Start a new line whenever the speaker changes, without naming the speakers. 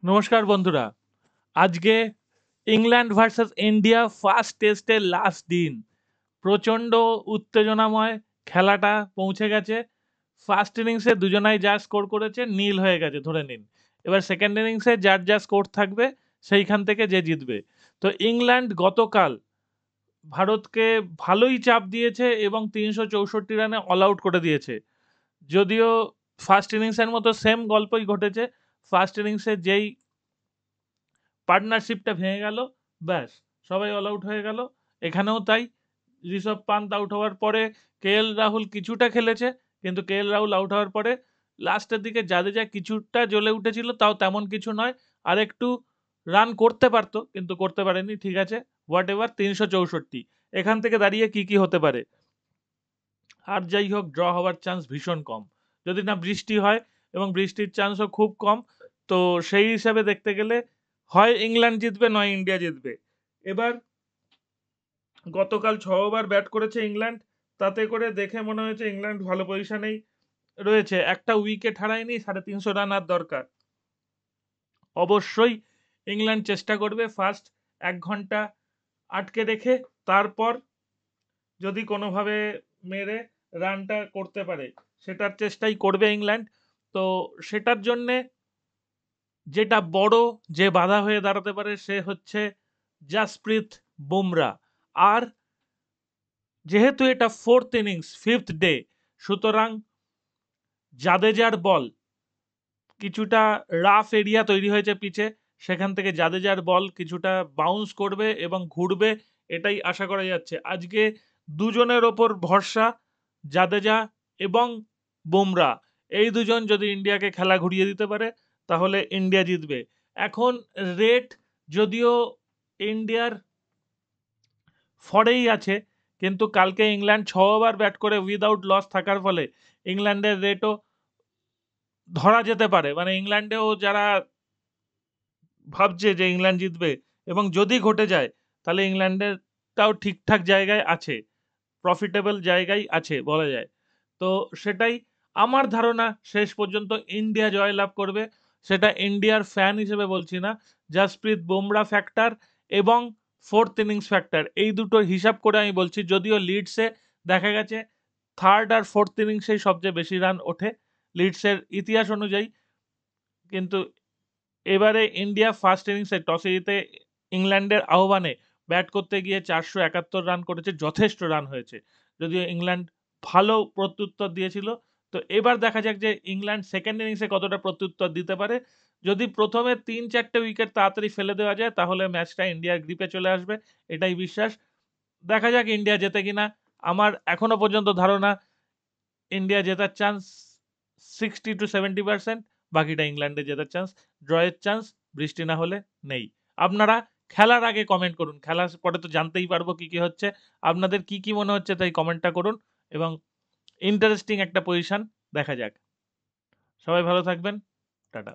নমস্কার বন্ধুরা। আজকে ইংল্যান্ড ভার্সেস ইন্ডিয়া ফার্স্ট টেস্টের লাস্ট দিন। প্রচণ্ড উত্তেজনাময় খেলাটা পৌঁছে গেছে। ফার্স্ট ইনিংসে দুজনাই যা স্কোর করেছে নীল হয়ে গেছে ধরে নিন। এবার সেকেন্ড ইনিংসে যার যা স্কোর থাকবে সেইখান থেকে যে জিতবে। তো ইংল্যান্ড গতকাল ভারতকে ভালোই চাপ দিয়েছে এবং ৩৬৪ রানে অল আউট করে দিয়েছে। যদিও ফার্স্ট ইনিংসের মতো সেম গল্পই ঘটেছে। ফার্স্ট ইনিংসে যেই পার্টনারশিপটা ভেঙে গেল, ব্যাস সবাই অল আউট হয়ে গেল। এখানেও তাই। ঋষভ পান্ত আউট হওয়ার পরে কেএল রাহুল কিছুটা খেলেছে, কিন্তু কেএল রাহুল আউট হওয়ার পরে লাস্টের দিকে জাদেজা কিছুটা জ্বলে উঠেছিল, তাও তেমন কিছু নয়। আর একটু রান করতে পারতো কিন্তু করতে পারেনি। ঠিক আছে, হোয়াট এভার। ৩৬৪, এখান থেকে দাঁড়িয়ে কি কি হতে পারে। আর যাই হোক, ড্র হওয়ার চান্স ভীষণ কম, যদি না বৃষ্টি হয়, এবং বৃষ্টির চান্সও খুব কম। তো সেই হিসাবে দেখতে গেলে হয় ইংল্যান্ড জিতবে নয় ইন্ডিয়া জিতবে। এবার গতকাল ৬ ওভার ব্যাট করেছে ইংল্যান্ড, তাতে করে দেখে মনে হয়েছে ইংল্যান্ড ভালো পজিশনেই রয়েছে। একটা উইকেট হারায়নি, ৩৫০ রান আর দরকার। অবশ্যই ইংল্যান্ড চেষ্টা করবে ফার্স্ট ১ ঘন্টা আটকে রেখে, তারপর যদি কোনোভাবে মেরে রানটা করতে পারে সেটার চেষ্টাই করবে ইংল্যান্ড। তো সেটার জন্যে যেটা বড় যে বাধা হয়ে দাঁড়াতে পারে সে হচ্ছে জাসপ্রীত বুমরা। আর যেহেতু এটা ফোর্থ ইনিংস, ফিফথ ডে, সুতরাং জাদেজার বল কিছুটা রাফ এরিয়া তৈরি হয়েছে পিচে, সেখান থেকে জাদেজার বল কিছুটা বাউন্স করবে এবং ঘুরবে, এটাই আশা করা যাচ্ছে। আজকে দুজনের ওপর ভরসা, জাদেজা এবং বুমরা। এই দুজন যদি ইন্ডিয়াকে খেলা ঘুরিয়ে দিতে পারে তাহলে ইন্ডিয়া জিতবে। এখন রেট যদিও ইন্ডিয়ার ফরেই আছে, কিন্তু কালকে ইংল্যান্ড ৬ ওভার ব্যাট করে উইদাউট লস থাকার ফলে ইংল্যান্ডের রেটও ধরা যেতে পারে। মানে ইংল্যান্ডেও যারা ভাবছে যে ইংল্যান্ড জিতবে, এবং যদি ঘটে যায় তাহলে ইংল্যান্ডেরটাও ঠিকঠাক জায়গায় আছে, প্রফিটেবল জায়গায় আছে বলা যায়। তো সেটাই আমার ধারণা, শেষ পর্যন্ত ইন্ডিয়া জয়লাভ করবে। সেটা ইন্ডিয়ার ফ্যান হিসেবে বলছি না, জাসপ্রীত বুমরা ফ্যাক্টর এবং ফোর্থ ইনিংস ফ্যাক্টর, এই দুটো হিসাব করে আমি বলছি। যদিও লিডসে দেখা গেছে থার্ড আর ফোর্থ ইনিংসেই সবচেয়ে বেশি রান ওঠে লিডসের ইতিহাস অনুযায়ী, কিন্তু এবারে ইন্ডিয়া ফার্স্ট ইনিংসে টসে জিতে ইংল্যান্ডের আহ্বানে ব্যাট করতে গিয়ে ৪৭১ রান করেছে, যথেষ্ট রান হয়েছে। যদিও ইংল্যান্ড ভালো প্রত্যুত্তর দিয়েছিল। তো এবার দেখা যাক যে ইংল্যান্ড সেকেন্ড ইনিংসে কতটা প্রত্যুত্তর দিতে পারে। যদি প্রথমে ৩-৪টে উইকেট তাড়াতাড়ি ফেলে দেওয়া যায় তাহলে ম্যাচটা ইন্ডিয়ার গ্রিপে চলে আসবে, এটাই বিশ্বাস। দেখা যাক ইন্ডিয়া জেতে কিনা। আমার এখনো পর্যন্ত ধারণা ইন্ডিয়া জেতার চান্স 60-70%, বাকিটা ইংল্যান্ডে জেতার চান্স। ড্রয়ের চান্স বৃষ্টি না হলে নেই। আপনারা খেলার আগে কমেন্ট করুন, খেলার পরে তো জানতেই পারবো কি কি হচ্ছে। আপনাদের কি কি মনে হচ্ছে তাই কমেন্টটা করুন, এবং ইন্টারেস্টিং একটা পজিশন দেখা যাক। সবাই ভালো থাকবেন। টাটা।